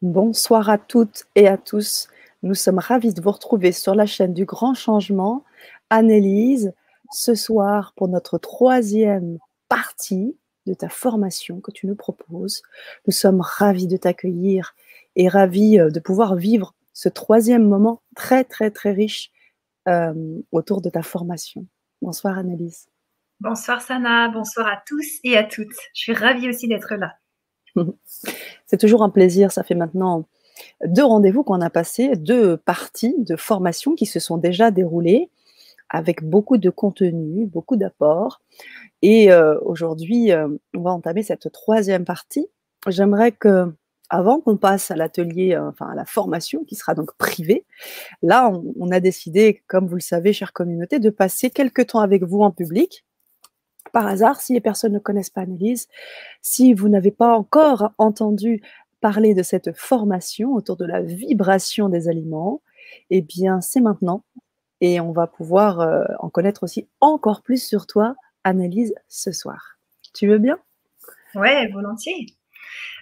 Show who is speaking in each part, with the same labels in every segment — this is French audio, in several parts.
Speaker 1: Bonsoir à toutes et à tous. Nous sommes ravis de vous retrouver sur la chaîne du Grand Changement. Annelise, ce soir pour notre troisième partie de ta formation que tu nous proposes. Nous sommes ravis de t'accueillir et ravis de pouvoir vivre ce troisième moment très, très, très riche autour de ta formation. Bonsoir Annelise.
Speaker 2: Bonsoir Sana, bonsoir à tous et à toutes. Je suis ravie aussi d'être là.
Speaker 1: C'est toujours un plaisir, ça fait maintenant 2 rendez-vous qu'on a passés, 2 parties de formation qui se sont déjà déroulées avec beaucoup de contenu, beaucoup d'apports et aujourd'hui, on va entamer cette troisième partie. J'aimerais qu'avant qu'on passe à l'atelier, enfin à la formation qui sera donc privée, là on a décidé, comme vous le savez chère communauté, de passer quelque temps avec vous en public. Par hasard, si les personnes ne connaissent pas Annelise, si vous n'avez pas encore entendu parler de cette formation autour de la vibration des aliments, eh bien, c'est maintenant et on va pouvoir, en connaître aussi encore plus sur toi, Annelise, ce soir. Tu veux bien?
Speaker 2: Ouais, volontiers.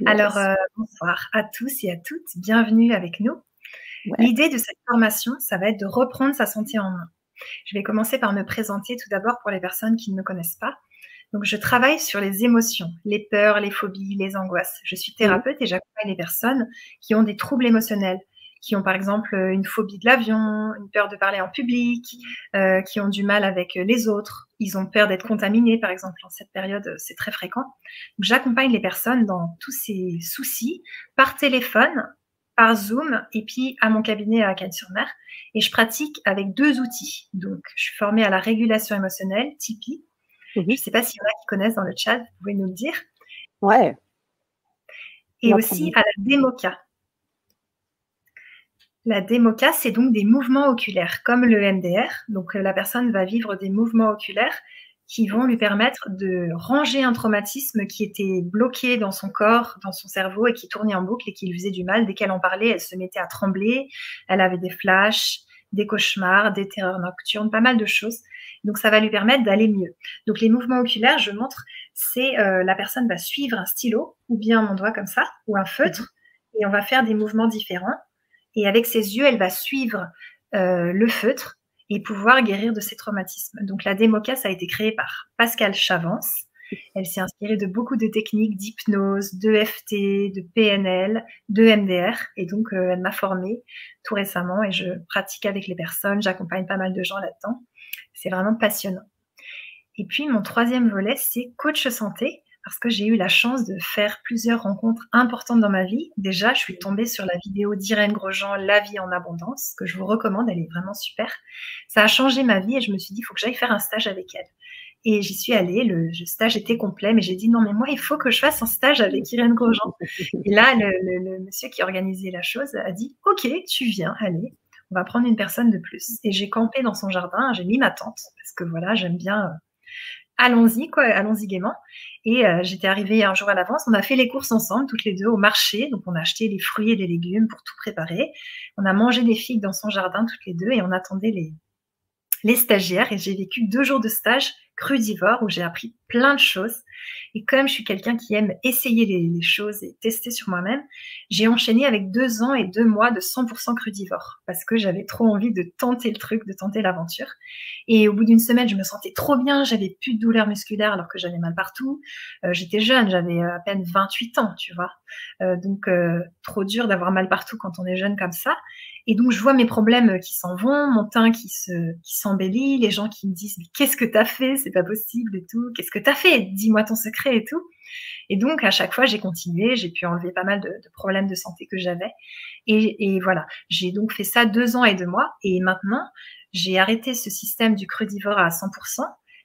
Speaker 1: Yes.
Speaker 2: Alors, bonsoir à tous et à toutes, bienvenue avec nous.
Speaker 1: Ouais.
Speaker 2: L'idée de cette formation, ça va être de reprendre sa santé en main. Je vais commencer par me présenter tout d'abord pour les personnes qui ne me connaissent pas. Donc, je travaille sur les émotions, les peurs, les phobies, les angoisses. Je suis thérapeute et j'accompagne les personnes qui ont des troubles émotionnels, qui ont par exemple une phobie de l'avion, une peur de parler en public, qui ont du mal avec les autres. Ils ont peur d'être contaminés, par exemple. En cette période, c'est très fréquent. Donc, j'accompagne les personnes dans tous ces soucis par téléphone, par Zoom et puis à mon cabinet à Cannes-sur-Mer. Et je pratique avec 2 outils. Donc, je suis formée à la régulation émotionnelle, Tipeee. Je ne sais pas s'il y en a qui connaissent dans le chat, vous pouvez nous le dire.
Speaker 1: Ouais.
Speaker 2: Et aussi à la Démoka. La Démoka, c'est donc des mouvements oculaires, comme le MDR. Donc, la personne va vivre des mouvements oculaires qui vont lui permettre de ranger un traumatisme qui était bloqué dans son corps, dans son cerveau et qui tournait en boucle et qui lui faisait du mal. Dès qu'elle en parlait, elle se mettait à trembler, elle avait des flashs, des cauchemars, des terreurs nocturnes, pas mal de choses. Donc, ça va lui permettre d'aller mieux. Donc, les mouvements oculaires, je montre, c'est la personne va suivre un stylo ou bien mon doigt comme ça, ou un feutre, et on va faire des mouvements différents. Et avec ses yeux, elle va suivre le feutre et pouvoir guérir de ses traumatismes. Donc la Démoka, ça a été créé par Pascal Chavance. Elle s'est inspirée de beaucoup de techniques d'hypnose, d'EFT, de PNL, de MDR. Et donc, elle m'a formée tout récemment et je pratique avec les personnes. J'accompagne pas mal de gens là-dedans. C'est vraiment passionnant. Et puis, mon troisième volet, c'est coach santé, parce que j'ai eu la chance de faire plusieurs rencontres importantes dans ma vie. Déjà, je suis tombée sur la vidéo d'Irène Grosjean, La vie en abondance, que je vous recommande, elle est vraiment super. Ça a changé ma vie et je me suis dit, il faut que j'aille faire un stage avec elle. Et j'y suis allée, le stage était complet, mais j'ai dit, non, mais moi, il faut que je fasse un stage avec Irène Grosjean. Et là, le monsieur qui organisait la chose a dit, ok, tu viens, allez, on va prendre une personne de plus. Et j'ai campé dans son jardin, j'ai mis ma tente, parce que voilà, j'aime bien... allons-y, quoi, allons-y gaiement. Et j'étais arrivée un jour à l'avance. On a fait les courses ensemble, toutes les deux, au marché. Donc, on a acheté les fruits et les légumes pour tout préparer. On a mangé des figues dans son jardin, toutes les deux, et on attendait les stagiaires. Et j'ai vécu 2 jours de stage crudivore où j'ai appris plein de choses. Et comme je suis quelqu'un qui aime essayer les choses et tester sur moi-même, j'ai enchaîné avec 2 ans et 2 mois de 100% crudivore parce que j'avais trop envie de tenter le truc, de tenter l'aventure. Et au bout d'une semaine, je me sentais trop bien, j'avais plus de douleurs musculaires alors que j'avais mal partout. J'étais jeune, j'avais à peine 28 ans, tu vois. Donc, trop dur d'avoir mal partout quand on est jeune comme ça. Et donc, je vois mes problèmes qui s'en vont, mon teint qui s'embellit, les gens qui me disent « Mais qu'est-ce que t'as fait? C'est pas possible et tout. Qu'est-ce que t'as fait? Dis-moi ton secret et tout. » Et donc, à chaque fois, j'ai continué. J'ai pu enlever pas mal de problèmes de santé que j'avais. Et voilà, j'ai donc fait ça 2 ans et 2 mois. Et maintenant, j'ai arrêté ce système du crudivore à 100%,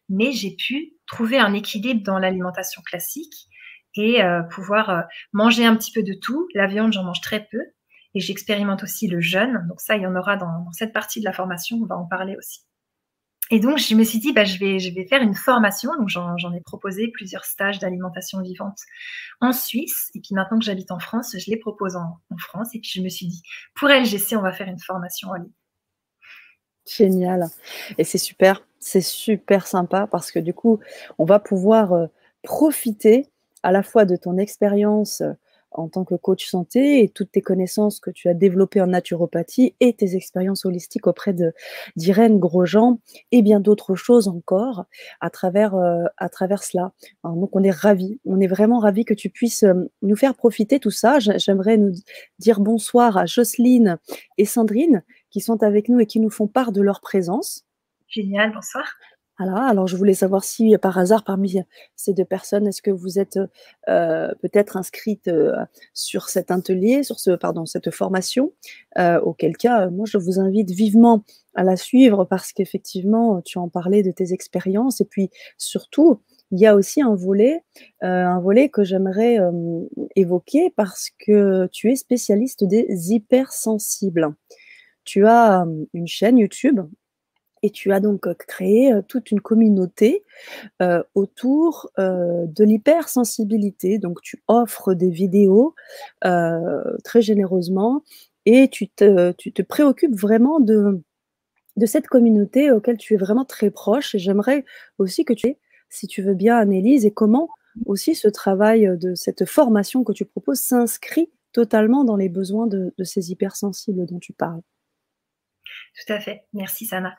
Speaker 2: mais j'ai pu trouver un équilibre dans l'alimentation classique et pouvoir manger un petit peu de tout. La viande, j'en mange très peu. Et j'expérimente aussi le jeûne. Donc ça, il y en aura dans cette partie de la formation. On va en parler aussi. Et donc, je me suis dit, bah, je vais faire une formation. Donc, j'en ai proposé plusieurs stages d'alimentation vivante en Suisse. Et puis maintenant que j'habite en France, je les propose en France. Et puis, je me suis dit, pour LGC, on va faire une formation en ligne.
Speaker 1: Génial. Et c'est super sympa parce que du coup, on va pouvoir profiter à la fois de ton expérience en tant que coach santé et toutes tes connaissances que tu as développées en naturopathie et tes expériences holistiques auprès d'Irène Grosjean et bien d'autres choses encore à travers cela. Alors donc on est vraiment ravis que tu puisses nous faire profiter tout ça. J'aimerais nous dire bonsoir à Jocelyne et Sandrine qui sont avec nous et qui nous font part de leur présence.
Speaker 2: Génial, bonsoir.
Speaker 1: Voilà, alors je voulais savoir si par hasard parmi ces 2 personnes, est-ce que vous êtes, peut-être inscrites, sur cet atelier, sur cette formation? Auquel cas, moi je vous invite vivement à la suivre parce qu'effectivement, tu en parlais de tes expériences et puis surtout, il y a aussi un volet que j'aimerais, évoquer parce que tu es spécialiste des hypersensibles. Tu as, une chaîne YouTube et tu as donc, créé, toute une communauté, autour, de l'hypersensibilité. Donc tu offres des vidéos, très généreusement et tu te préoccupes vraiment de cette communauté auquel tu es vraiment très proche et j'aimerais aussi que tu si tu veux bien Annelise et comment aussi ce travail, de cette formation que tu proposes s'inscrit totalement dans les besoins de ces hypersensibles dont tu parles?
Speaker 2: Tout à fait. Merci Sana.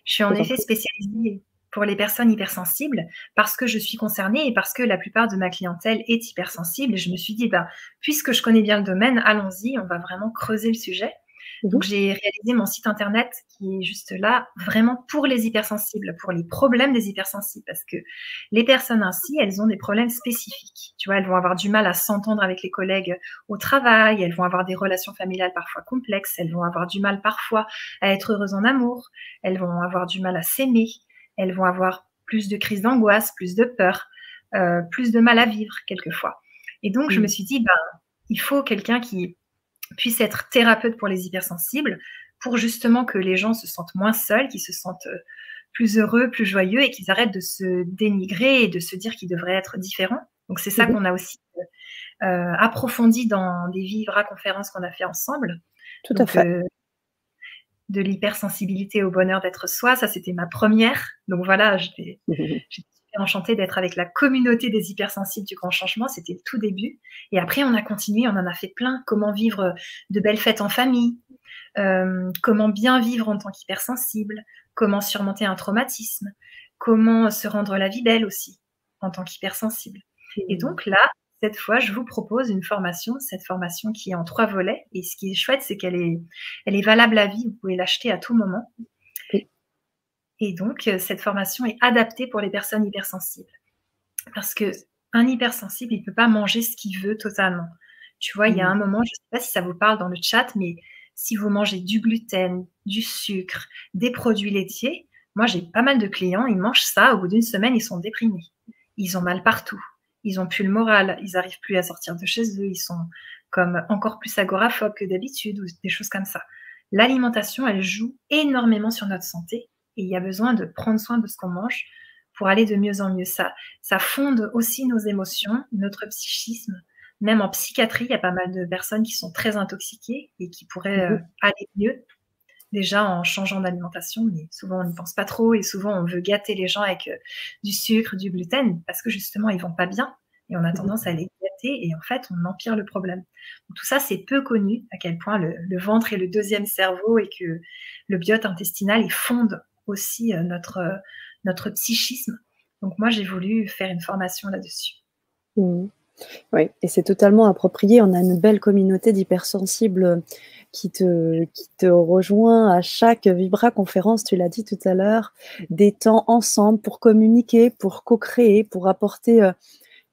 Speaker 2: Je suis
Speaker 1: Je
Speaker 2: en
Speaker 1: t'en
Speaker 2: effet
Speaker 1: prie.
Speaker 2: spécialisée pour les personnes hypersensibles parce que je suis concernée et parce que la plupart de ma clientèle est hypersensible. Et je me suis dit, bah, puisque je connais bien le domaine, allons-y, on va vraiment creuser le sujet.
Speaker 1: Mmh
Speaker 2: Donc,
Speaker 1: mh.
Speaker 2: j'ai réalisé mon site internet qui est juste là, vraiment pour les hypersensibles, pour les problèmes des hypersensibles, parce que les personnes ainsi, elles ont des problèmes spécifiques. Tu vois, elles vont avoir du mal à s'entendre avec les collègues au travail, elles vont avoir des relations familiales parfois complexes, elles vont avoir du mal parfois à être heureuses en amour, elles vont avoir du mal à s'aimer, elles vont avoir plus de crises d'angoisse, plus de peur, plus de mal à vivre quelquefois. Et donc, je me
Speaker 1: Mmh.
Speaker 2: suis dit, ben, il faut quelqu'un qui puisse être thérapeute pour les hypersensibles, pour justement que les gens se sentent moins seuls, qu'ils se sentent plus heureux, plus joyeux et qu'ils arrêtent de se dénigrer et de se dire qu'ils devraient être différents. Donc c'est ça
Speaker 1: Mmh mh.
Speaker 2: qu'on a aussi approfondi dans des vivres conférences qu'on a fait ensemble.
Speaker 1: Tout à
Speaker 2: Donc
Speaker 1: fait.
Speaker 2: de l'hypersensibilité au bonheur d'être soi, ça c'était ma première. Donc voilà, j'étais super enchantée d'être avec la communauté des hypersensibles du Grand Changement, c'était le tout début. Et après on a continué, on en a fait plein. Comment vivre de belles fêtes en famille, comment bien vivre en tant qu'hypersensible, comment surmonter un traumatisme, comment se rendre la vie belle aussi en tant qu'hypersensible. Et
Speaker 1: Mmh.
Speaker 2: donc là, cette fois, je vous propose une formation, cette formation qui est en 3 volets. Et ce qui est chouette, c'est elle est valable à vie. Vous pouvez l'acheter à tout moment.
Speaker 1: Oui.
Speaker 2: Et donc, cette formation est adaptée pour les personnes hypersensibles. Parce que un hypersensible, il peut pas manger ce qu'il veut totalement. Tu vois, il y a
Speaker 1: Mmh.
Speaker 2: un moment, je sais pas si ça vous parle dans le chat, mais si vous mangez du gluten, du sucre, des produits laitiers, moi j'ai pas mal de clients, ils mangent ça, au bout d'une semaine, ils sont déprimés. Ils ont mal partout. Ils ont plus le moral, ils arrivent plus à sortir de chez eux, ils sont comme encore plus agoraphobes que d'habitude ou des choses comme ça. L'alimentation, elle joue énormément sur notre santé et il y a besoin de prendre soin de ce qu'on mange pour aller de mieux en mieux. Ça fonde aussi nos émotions, notre psychisme. Même en psychiatrie, il y a pas mal de personnes qui sont très intoxiquées et qui pourraient
Speaker 1: Mmh mh.
Speaker 2: aller mieux, déjà en changeant d'alimentation, mais souvent on n'y pense pas trop et souvent on veut gâter les gens avec du sucre, du gluten, parce que justement ils vont pas bien et on a
Speaker 1: Mmh mh.
Speaker 2: tendance à les gâter et en fait on empire le problème. Donc, tout ça, c'est peu connu à quel point le ventre est le deuxième cerveau et que le biote intestinal il fonde aussi notre psychisme. Donc moi, j'ai voulu faire une formation là-dessus.
Speaker 1: Mmh. Oui et c'est totalement approprié. On a une belle communauté d'hypersensibles, qui te rejoint à chaque Vibra conférence, tu l'as dit tout à l'heure, des temps ensemble pour communiquer, pour co-créer, pour apporter,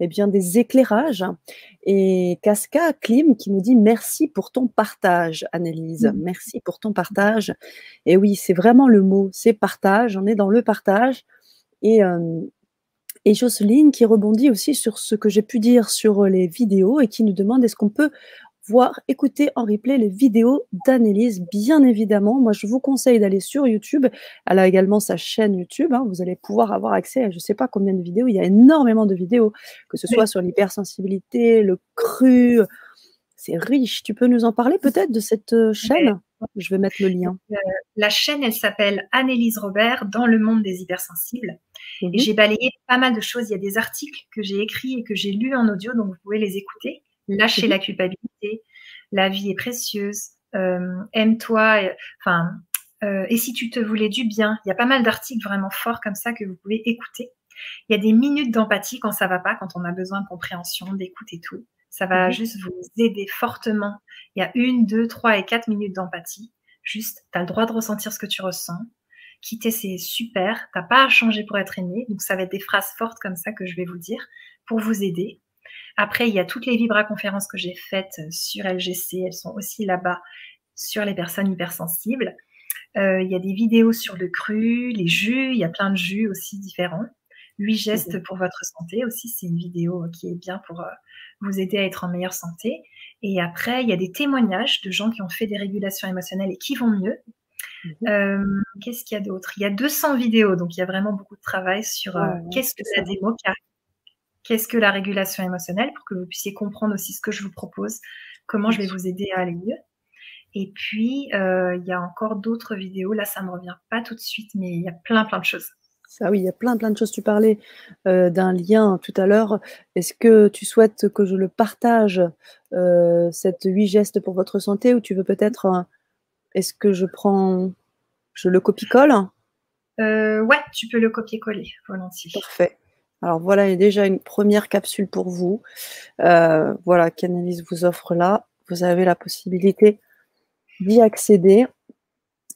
Speaker 1: eh bien des éclairages et Casca Klim qui nous dit: «Merci pour ton partage Annelise,
Speaker 2: Mmh.
Speaker 1: merci pour ton partage» et oui, c'est vraiment le mot, c'est partage, on est dans le partage et et Jocelyne qui rebondit aussi sur ce que j'ai pu dire sur, les vidéos et qui nous demande: «Est-ce qu'on peut voir, écouter en replay les vidéos d'Annelise?» Bien évidemment, moi je vous conseille d'aller sur YouTube. Elle a également sa chaîne YouTube, hein, vous allez pouvoir avoir accès à je ne sais pas combien de vidéos, il y a énormément de vidéos, que ce soit
Speaker 2: Oui.
Speaker 1: sur l'hypersensibilité, le cru, c'est riche. Tu peux nous en parler peut-être de cette,
Speaker 2: Ouais.
Speaker 1: chaîne? Je vais mettre le
Speaker 2: Donc,
Speaker 1: lien.
Speaker 2: la chaîne, elle s'appelle Annelise Robert dans le monde des hypersensibles
Speaker 1: Mmh
Speaker 2: et
Speaker 1: mh.
Speaker 2: j'ai balayé pas mal de choses. Il y a des articles que j'ai écrits et que j'ai lus en audio, donc vous pouvez les écouter. lâcher la culpabilité, la vie est précieuse, aime-toi, et si tu te voulais du bien. Il y a pas mal d'articles vraiment forts comme ça que vous pouvez écouter. Il y a des minutes d'empathie quand ça va pas, quand on a besoin de compréhension, d'écoute et tout. Ça va juste vous aider fortement. Il y a 1, 2, 3 et 4 minutes d'empathie. Juste, tu as le droit de ressentir ce que tu ressens. Quitter, c'est super. T'as pas à changer pour être aimé. Donc, ça va être des phrases fortes comme ça que je vais vous dire pour vous aider. Après, il y a toutes les vibra-conférences que j'ai faites sur LGC. Elles sont aussi là-bas sur les personnes hypersensibles. Il y a des vidéos sur le cru, les jus. Il y a plein de jus aussi différents. 8 gestes pour votre santé aussi. C'est une vidéo qui est bien pour vous aider à être en meilleure santé. Et après, il y a des témoignages de gens qui ont fait des régulations émotionnelles et qui vont mieux. Qu'est-ce qu'il y a d'autre? Il y a 200 vidéos, donc il y a vraiment beaucoup de travail sur qu'est-ce que la démo, qu'est-ce que la régulation émotionnelle, pour que vous puissiez comprendre aussi ce que je vous propose, comment je vais vous aider à aller mieux. Et puis, il y a encore d'autres vidéos. Là, ça ne me revient pas tout de suite, mais il y a plein de choses.
Speaker 1: Ah oui, il y a plein de choses. Tu parlais d'un lien tout à l'heure. Est-ce que tu souhaites que je le partage, cette 8 gestes pour votre santé, ou tu veux peut-être, est-ce que je le copie-colle?
Speaker 2: Ouais, tu peux le copier-coller, volontiers.
Speaker 1: Parfait. Alors voilà, il y a déjà une première capsule pour vous. Voilà, qu'Analyse vous offre là. Vous avez la possibilité d'y accéder.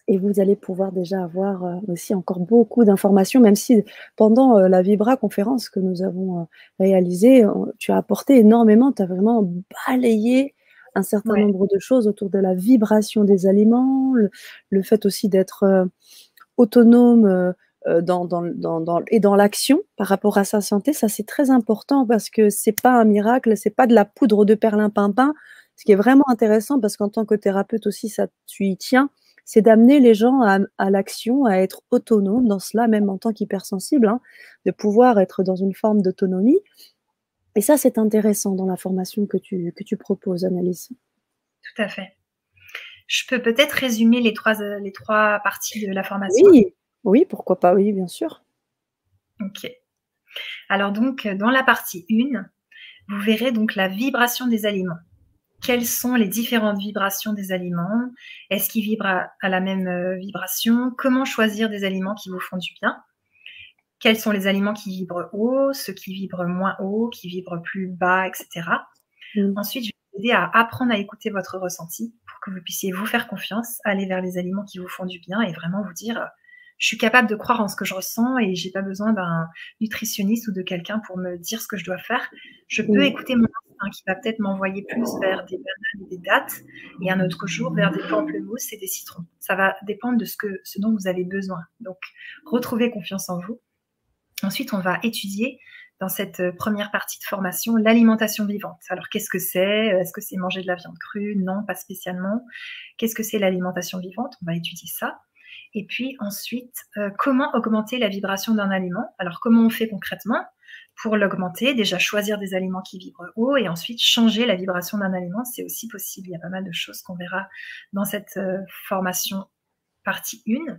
Speaker 1: Et vous allez pouvoir déjà avoir aussi encore beaucoup d'informations, même si pendant la Vibra conférence que nous avons réalisée, tu as apporté énormément, tu as vraiment balayé un certain nombre de choses autour de la vibration des aliments, le fait aussi d'être autonome dans l'action par rapport à sa santé. Ça, c'est très important parce que c'est pas un miracle, c'est pas de la poudre de perlimpinpin. Ce qui est vraiment intéressant, parce qu'en tant que thérapeute aussi, ça, tu y tiens, c'est d'amener les gens à l'action, à être autonomes dans cela, même en tant qu'hypersensible, hein, de pouvoir être dans une forme d'autonomie. Et ça, c'est intéressant dans la formation que tu proposes, Annelise.
Speaker 2: Tout à fait. Je peux peut-être résumer les trois parties de la formation.
Speaker 1: Oui, pourquoi pas, oui, bien sûr.
Speaker 2: Ok. Alors donc, dans la partie 1, vous verrez donc la vibration des aliments. Quelles sont les différentes vibrations des aliments? Est-ce qu'ils vibrent à la même vibration? Comment choisir des aliments qui vous font du bien? Quels sont les aliments qui vibrent haut, ceux qui vibrent moins haut, qui vibrent plus bas, etc. Ensuite, je vais vous aider à apprendre à écouter votre ressenti pour que vous puissiez vous faire confiance, aller vers les aliments qui vous font du bien et vraiment vous dire je suis capable de croire en ce que je ressens et j'ai pas besoin d'un nutritionniste ou de quelqu'un pour me dire ce que je dois faire. Je peux écouter mon instinct qui va peut-être m'envoyer plus vers des bananes et des dattes et un autre jour vers des pamplemousses et des citrons. Ça va dépendre de ce dont vous avez besoin. Donc, retrouvez confiance en vous. Ensuite, on va étudier dans cette première partie de formation l'alimentation vivante. Alors, qu'est-ce que c'est? Est-ce que c'est manger de la viande crue? Non, pas spécialement. Qu'est-ce que c'est l'alimentation vivante? On va étudier ça. Et puis ensuite, comment augmenter la vibration d'un aliment? Alors, comment on fait concrètement pour l'augmenter? Déjà, choisir des aliments qui vibrent haut et ensuite changer la vibration d'un aliment. C'est aussi possible. Il y a pas mal de choses qu'on verra dans cette formation partie 1.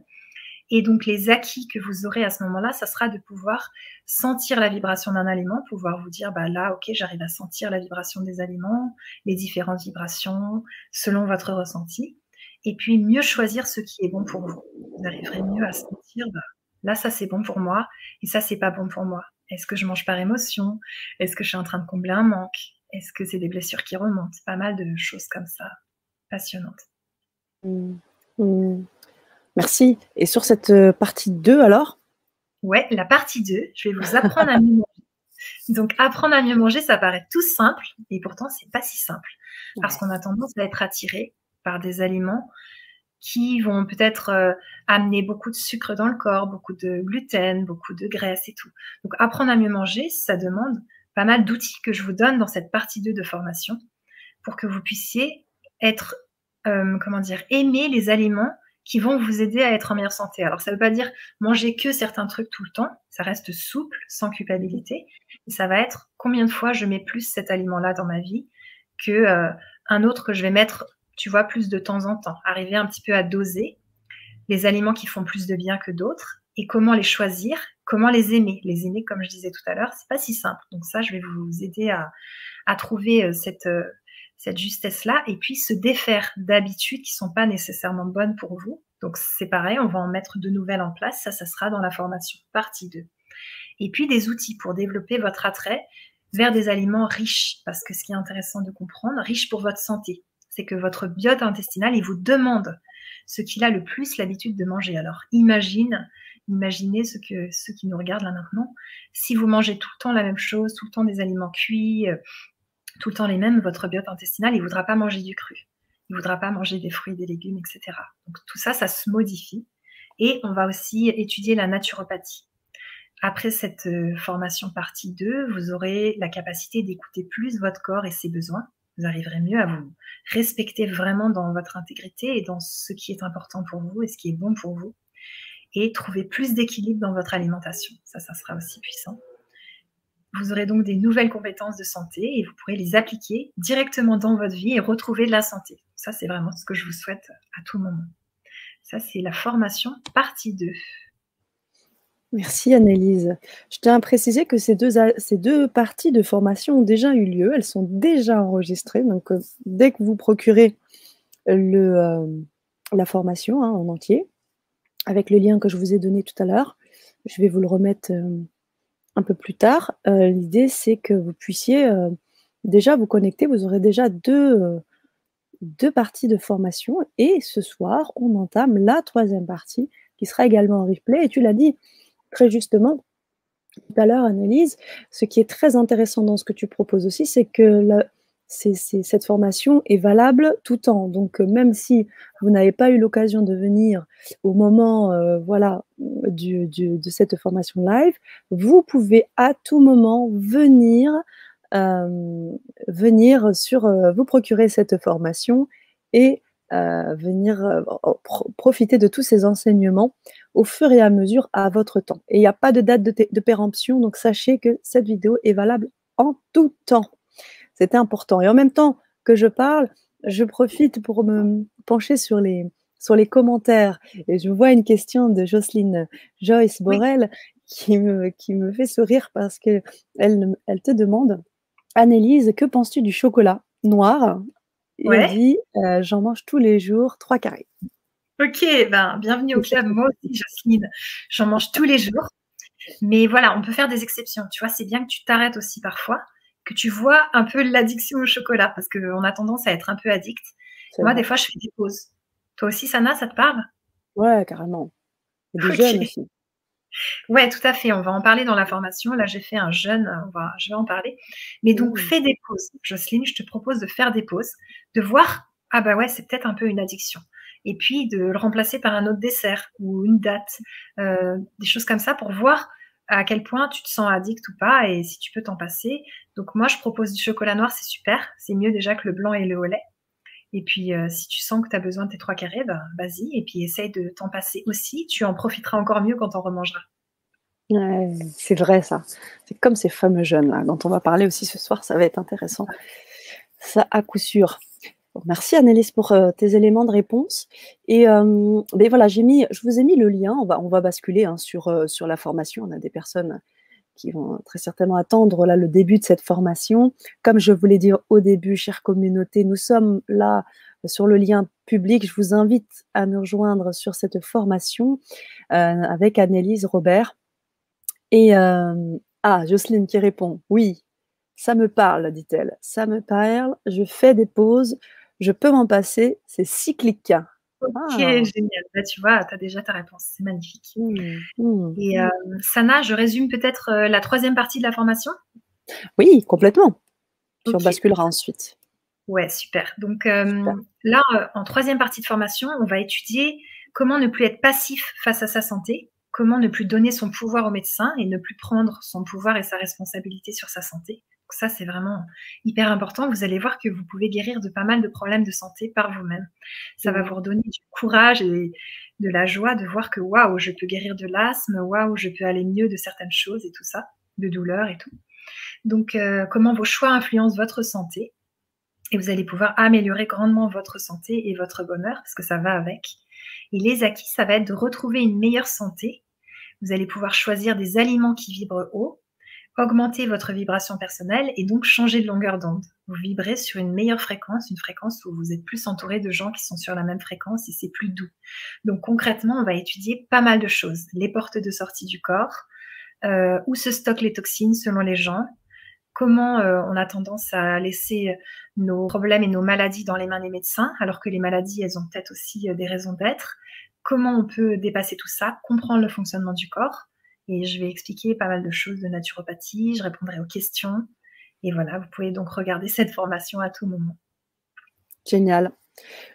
Speaker 2: Et donc, les acquis que vous aurez à ce moment-là, ça sera de pouvoir sentir la vibration d'un aliment, pouvoir vous dire, bah là, ok, j'arrive à sentir la vibration des aliments, les différentes vibrations, selon votre ressenti. Et puis, mieux choisir ce qui est bon pour vous. Vous arriverez mieux à sentir, bah, là, ça, c'est bon pour moi, et ça, c'est pas bon pour moi. Est-ce que je mange par émotion? Est-ce que je suis en train de combler un manque? Est-ce que c'est des blessures qui remontent? Pas mal de choses comme ça, passionnantes.
Speaker 1: Merci. Et sur cette partie 2, alors?
Speaker 2: Ouais, la partie 2, je vais vous apprendre à mieux manger. Donc, apprendre à mieux manger, ça paraît tout simple, et pourtant, c'est pas si simple. Parce qu'on a tendance à être attiré par des aliments qui vont peut-être amener beaucoup de sucre dans le corps, beaucoup de gluten, beaucoup de graisse et tout. Donc, apprendre à mieux manger, ça demande pas mal d'outils que je vous donne dans cette partie 2 de formation pour que vous puissiez être, aimer les aliments qui vont vous aider à être en meilleure santé. Alors, ça ne veut pas dire manger que certains trucs tout le temps, ça reste souple, sans culpabilité. Et ça va être combien de fois je mets plus cet aliment-là dans ma vie que un autre que je vais mettre, tu vois, plus de temps en temps. Arriver un petit peu à doser les aliments qui font plus de bien que d'autres et comment les choisir, comment les aimer. Les aimer, comme je disais tout à l'heure, c'est pas si simple. Donc ça, je vais vous aider à trouver cette justesse-là, et puis se défaire d'habitudes qui sont pas nécessairement bonnes pour vous. Donc c'est pareil, on va en mettre de nouvelles en place. Ça sera dans la formation partie 2. Et puis des outils pour développer votre attrait vers des aliments riches. Parce que ce qui est intéressant de comprendre, riche pour votre santé, c'est que votre biote intestinal, il vous demande ce qu'il a le plus l'habitude de manger. Alors imaginez ceux qui nous regardent là maintenant, si vous mangez tout le temps la même chose, tout le temps des aliments cuits, tout le temps les mêmes, votre biote intestinal, il ne voudra pas manger du cru. Il ne voudra pas manger des fruits, des légumes, etc. Donc tout ça, ça se modifie. Et on va aussi étudier la naturopathie. Après cette formation partie 2, vous aurez la capacité d'écouter plus votre corps et ses besoins. Vous arriverez mieux à vous respecter vraiment dans votre intégrité et dans ce qui est important pour vous et ce qui est bon pour vous. Et trouver plus d'équilibre dans votre alimentation. Ça sera aussi puissant. Vous aurez donc des nouvelles compétences de santé et vous pourrez les appliquer directement dans votre vie et retrouver de la santé. Ça, c'est vraiment ce que je vous souhaite à tout moment. Ça, c'est la formation partie 2.
Speaker 1: Merci Annelise. Je tiens à préciser que ces deux parties de formation ont déjà eu lieu, elles sont déjà enregistrées. Donc, dès que vous procurez la formation en entier, avec le lien que je vous ai donné tout à l'heure, je vais vous le remettre un peu plus tard. L'idée, c'est que vous puissiez déjà vous connecter. Vous aurez déjà deux parties de formation. Et ce soir, on entame la 3e partie qui sera également en replay. Et tu l'as dit très justement tout à l'heure, Annelise, ce qui est très intéressant dans ce que tu proposes aussi, c'est que cette formation est valable tout temps. Donc, même si vous n'avez pas eu l'occasion de venir au moment de cette formation live, vous pouvez à tout moment venir vous procurer cette formation et venir profiter de tous ces enseignements au fur et à mesure à votre temps. Et il n'y a pas de date de péremption, donc sachez que cette vidéo est valable en tout temps. C'était important. Et en même temps que je parle, je profite pour me pencher sur les commentaires. Et je vois une question de Jocelyne Joyce Borel qui me fait sourire parce qu'elle te demande, Annelise, que penses-tu du chocolat noir? Et elle dit, j'en mange tous les jours 3 carrés.
Speaker 2: Ok, bienvenue au club. Moi aussi, Jocelyne, j'en mange tous les jours. Mais voilà, on peut faire des exceptions. Tu vois, c'est bien que tu t'arrêtes aussi parfois, que tu vois un peu l'addiction au chocolat, parce qu'on a tendance à être un peu addict. Moi, des fois, je fais des pauses. Toi aussi, Sana, ça te parle?
Speaker 1: Ouais, carrément. Et des jeunes aussi.
Speaker 2: Ouais, tout à fait. On va en parler dans la formation. Là, j'ai fait un jeûne. Je vais en parler. Mais donc, fais des pauses. Jocelyne, je te propose de faire des pauses, de voir, ah bah ouais, c'est peut-être un peu une addiction. Et puis, de le remplacer par un autre dessert ou une date, des choses comme ça pour voir à quel point tu te sens addict ou pas et si tu peux t'en passer. Donc, moi, je propose du chocolat noir, c'est super. C'est mieux déjà que le blanc et le au lait. Et puis, si tu sens que tu as besoin de tes 3 carrés, vas-y. Et puis, essaye de t'en passer aussi. Tu en profiteras encore mieux quand on remangeras.
Speaker 1: Ouais, c'est vrai ça. C'est comme ces fameux jeûnes là, dont on va parler aussi ce soir. Ça va être intéressant. Ça, à coup sûr. Bon, merci Annelise pour tes éléments de réponse. Et voilà, je vous ai mis le lien. On va basculer sur la formation. On a des personnes qui vont très certainement attendre là le début de cette formation. Comme je vous l'ai dit au début, chère communauté, nous sommes là sur le lien public. Je vous invite à nous rejoindre sur cette formation avec Annelise Robert. Et Jocelyne qui répond, oui, ça me parle, dit-elle. Ça me parle, je fais des pauses, je peux m'en passer, c'est cyclique.
Speaker 2: Ok, génial. Là, tu vois, tu as déjà ta réponse. C'est magnifique. Et Sana, je résume peut-être la 3e partie de la formation?
Speaker 1: Oui, complètement. Puis on basculera ensuite.
Speaker 2: Ouais, super. Donc là, en 3e partie de formation, on va étudier comment ne plus être passif face à sa santé, comment ne plus donner son pouvoir au médecin et ne plus prendre son pouvoir et sa responsabilité sur sa santé. Donc ça, c'est vraiment hyper important. Vous allez voir que vous pouvez guérir de pas mal de problèmes de santé par vous-même. Ça va vous redonner du courage et de la joie de voir que waouh, je peux guérir de l'asthme, waouh, je peux aller mieux de certaines choses et tout ça, de douleurs et tout. Donc, comment vos choix influencent votre santé. Et vous allez pouvoir améliorer grandement votre santé et votre bonheur, parce que ça va avec. Et les acquis, ça va être de retrouver une meilleure santé Vous allez pouvoir choisir des aliments qui vibrent haut, augmenter votre vibration personnelle et donc changer de longueur d'onde. Vous vibrez sur une meilleure fréquence, une fréquence où vous êtes plus entouré de gens qui sont sur la même fréquence et c'est plus doux. Donc concrètement, on va étudier pas mal de choses. Les portes de sortie du corps, où se stockent les toxines selon les gens, comment on a tendance à laisser nos problèmes et nos maladies dans les mains des médecins, alors que les maladies, elles ont peut-être aussi des raisons d'être. Comment on peut dépasser tout ça, comprendre le fonctionnement du corps. Et je vais expliquer pas mal de choses de naturopathie, je répondrai aux questions. Et voilà, vous pouvez donc regarder cette formation à tout moment.
Speaker 1: Génial,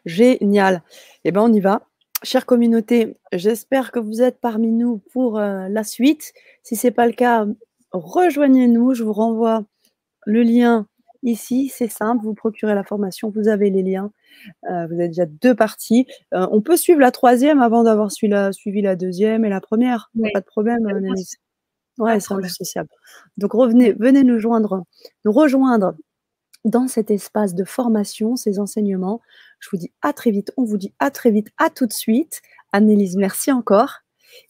Speaker 1: génial. Eh bien, on y va. Chère communauté, j'espère que vous êtes parmi nous pour la suite. Si ce n'est pas le cas, rejoignez-nous. Je vous renvoie le lien ici. C'est simple, vous procurez la formation, vous avez les liens. Vous avez déjà 2 parties. On peut suivre la 3e avant d'avoir suivi la 2e et la première.
Speaker 2: Oui,
Speaker 1: Pas de problème, Annelise.
Speaker 2: pas
Speaker 1: Ouais,
Speaker 2: de
Speaker 1: c'est
Speaker 2: problème.
Speaker 1: indissociable. Donc venez nous rejoindre dans cet espace de formation, ces enseignements. Je vous dis à très vite, on vous dit à très vite, à tout de suite. Annelise, merci encore.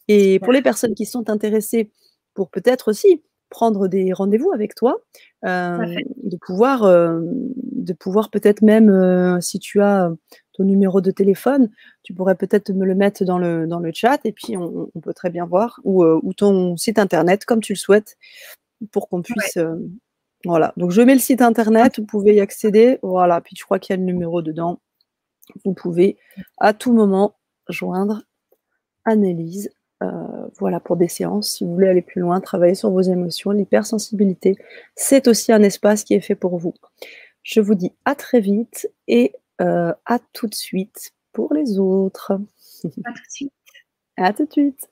Speaker 1: Et
Speaker 2: Super.
Speaker 1: pour les personnes qui sont intéressées pour peut-être aussi prendre des rendez-vous avec toi,
Speaker 2: Parfait.
Speaker 1: de pouvoir peut-être même, si tu as ton numéro de téléphone, tu pourrais peut-être me le mettre dans le chat et puis on peut très bien voir ou ton site internet comme tu le souhaites pour qu'on
Speaker 2: Ouais.
Speaker 1: puisse, voilà. Donc je mets le site internet, vous pouvez y accéder, voilà, puis je crois qu'il y a le numéro dedans. Vous pouvez à tout moment joindre Annelise, voilà, pour des séances. Si vous voulez aller plus loin, travailler sur vos émotions, l'hypersensibilité, c'est aussi un espace qui est fait pour vous. Je vous dis à très vite et à tout de suite pour les autres.
Speaker 2: À tout de suite.
Speaker 1: À tout de suite.